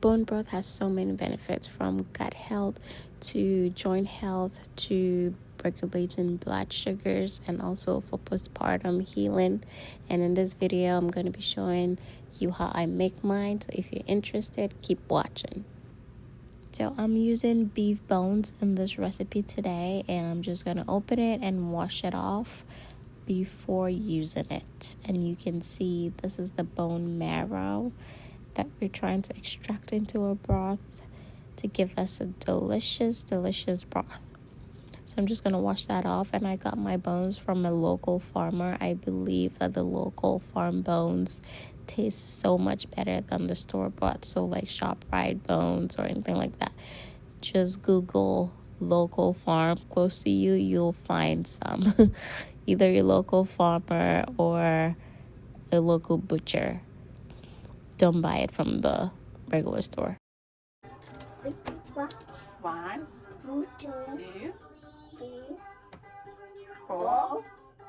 Bone broth has so many benefits, from gut health to joint health to regulating blood sugars, and also for postpartum healing. And in this video, I'm going to be showing you how I make mine. So if you're interested, keep watching. So I'm using beef bones in this recipe today, and I'm just going to open it and wash it off before using it. And you can see this is the bone marrow that we're trying to extract into a broth to give us a delicious broth. So I'm just going to wash that off. And I got my bones from a local farmer. I believe that the local farm bones taste so much better than the store-bought. So like ShopRite bones or anything like that. Just Google local farm close to you. You'll find some. Either your local farmer or a local butcher. Don't buy it from the regular store. One, two, 3, 4, 4,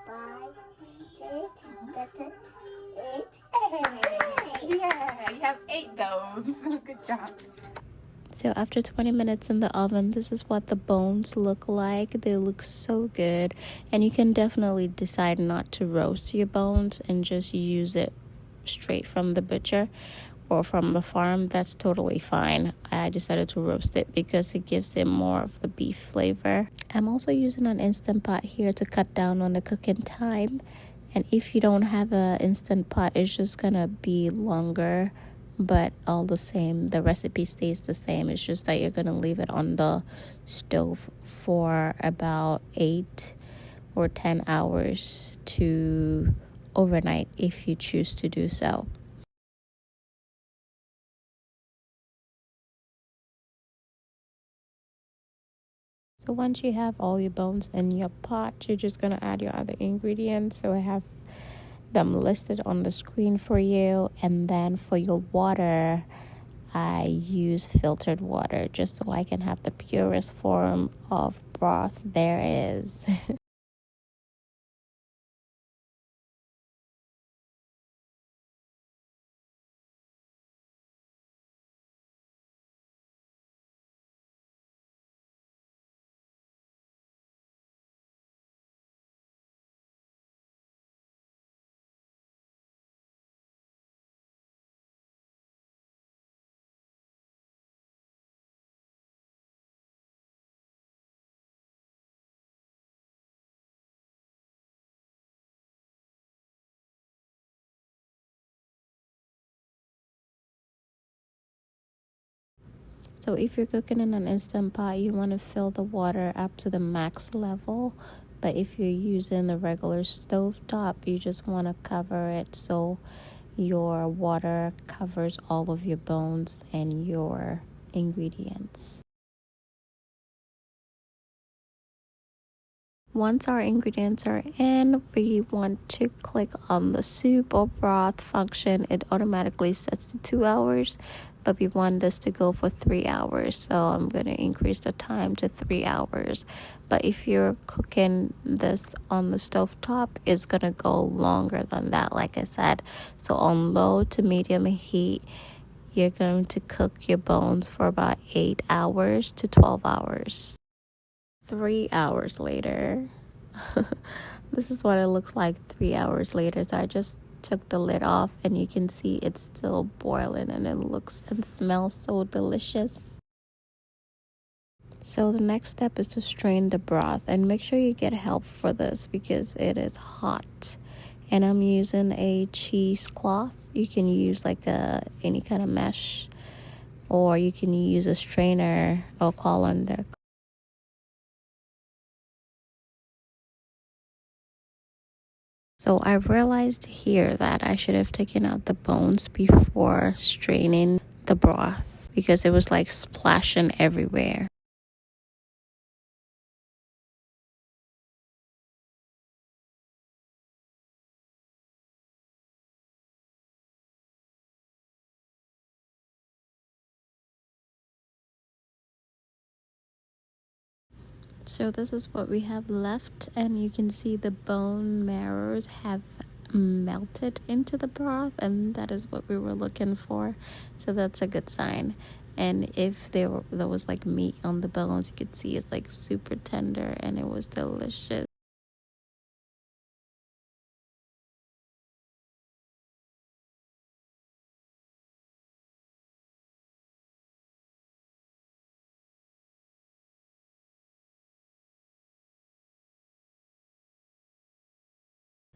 5, 6, 7, 8. Hey! Yeah, you have 8 bones. Good job. So after 20 minutes in the oven, this is what the bones look like. They look so good. And you can definitely decide not to roast your bones and just use it straight from the butcher or from the farm. That's totally fine. I decided to roast it because it gives it more of the beef flavor. I'm also using an InstantPot here to cut down on the cooking time. And if you don't have an InstantPot, it's just gonna be longer, but all the same, the recipe stays the same. It's just that you're gonna leave it on the stove for about 8 or 10 hours to overnight if you choose to do so. So once you have all your bones in your pot, you're just going to add your other ingredients. So I have them listed on the screen for you. And then for your water, I use filtered water just so I can have the purest form of broth there is. So if you're cooking in an Instant Pot, you want to fill the water up to the max level. But if you're using the regular stove top, you just want to cover it so your water covers all of your bones and your ingredients. Once our ingredients are in, we want to click on the soup or broth function. It automatically sets to 2 hours, but we want this to go for 3 hours. So I'm going to increase the time to 3 hours. But if you're cooking this on the stove top, it's going to go longer than that, like I said. So on low to medium heat, you're going to cook your bones for about 8 hours to 12 hours. 3 hours later. This is what it looks like 3 hours later. So I just took the lid off and you can see it's still boiling and it looks and smells so delicious. So the next step is to strain the broth, and make sure you get help for this because it is hot. And I'm using a cheesecloth. You can use like any kind of mesh, or you can use a strainer or colander. So I realized here that I should have taken out the bones before straining the broth because it was like splashing everywhere. So this is what we have left, and you can see the bone marrows have melted into the broth, and that is what we were looking for. So that's a good sign. And if there was like meat on the bones, you could see it's like super tender, and it was delicious.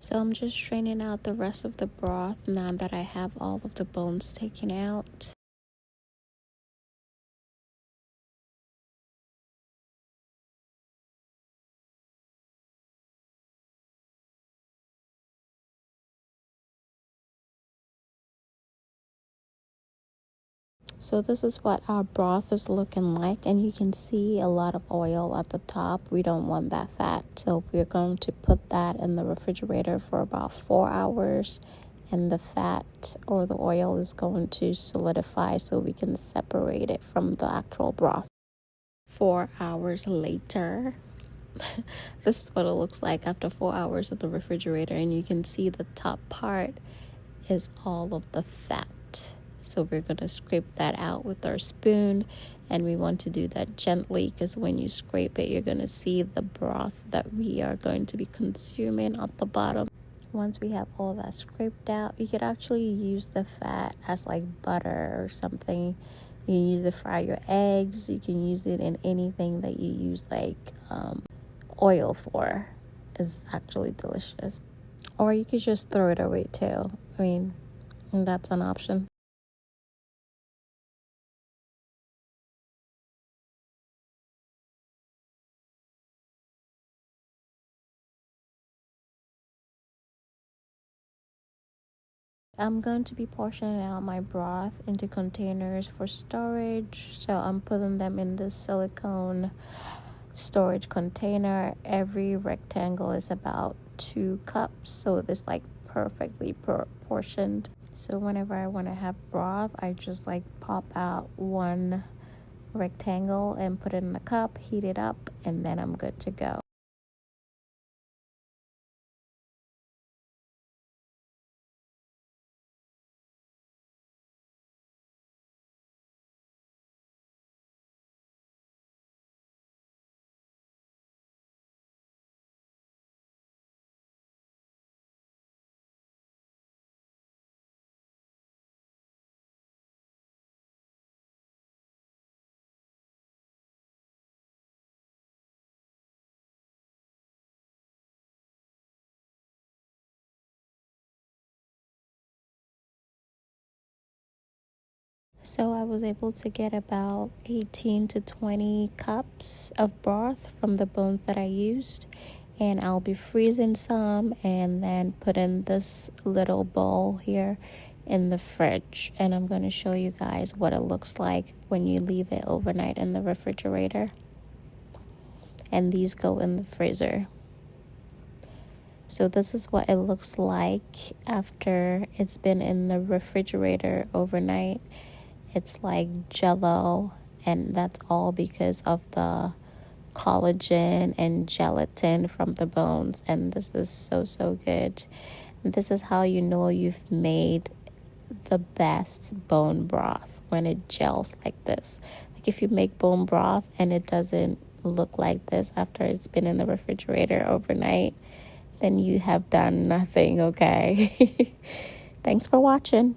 So I'm just straining out the rest of the broth now that I have all of the bones taken out. So this is what our broth is looking like, and you can see a lot of oil at the top. We don't want that fat, so we're going to put that in the refrigerator for about 4 hours, and the fat or the oil is going to solidify so we can separate it from the actual broth. 4 hours later, this is what it looks like after 4 hours of the refrigerator, and you can see the top part is all of the fat. So we're going to scrape that out with our spoon, and we want to do that gently because when you scrape it, you're going to see the broth that we are going to be consuming at the bottom. Once we have all that scraped out, you could actually use the fat as like butter or something. You can use it to fry your eggs. You can use it in anything that you use like oil for. It's actually delicious. Or you could just throw it away too. I mean, that's an option. I'm going to be portioning out my broth into containers for storage. So I'm putting them in this silicone storage container. Every rectangle is about 2 cups, so it's like perfectly portioned. So whenever I want to have broth, I just like pop out one rectangle and put it in a cup, heat it up, and then I'm good to go. So I was able to get about 18 to 20 cups of broth from the bones that I used. And I'll be freezing some and then put in this little bowl here in the fridge. And I'm going to show you guys what it looks like when you leave it overnight in the refrigerator. And these go in the freezer. So this is what it looks like after it's been in the refrigerator overnight. It's like jello, and that's all because of the collagen and gelatin from the bones. And this is so good. And this is how you know you've made the best bone broth, when it gels like this. Like if you make bone broth and it doesn't look like this after it's been in the refrigerator overnight, then you have done nothing, okay? Thanks for watching.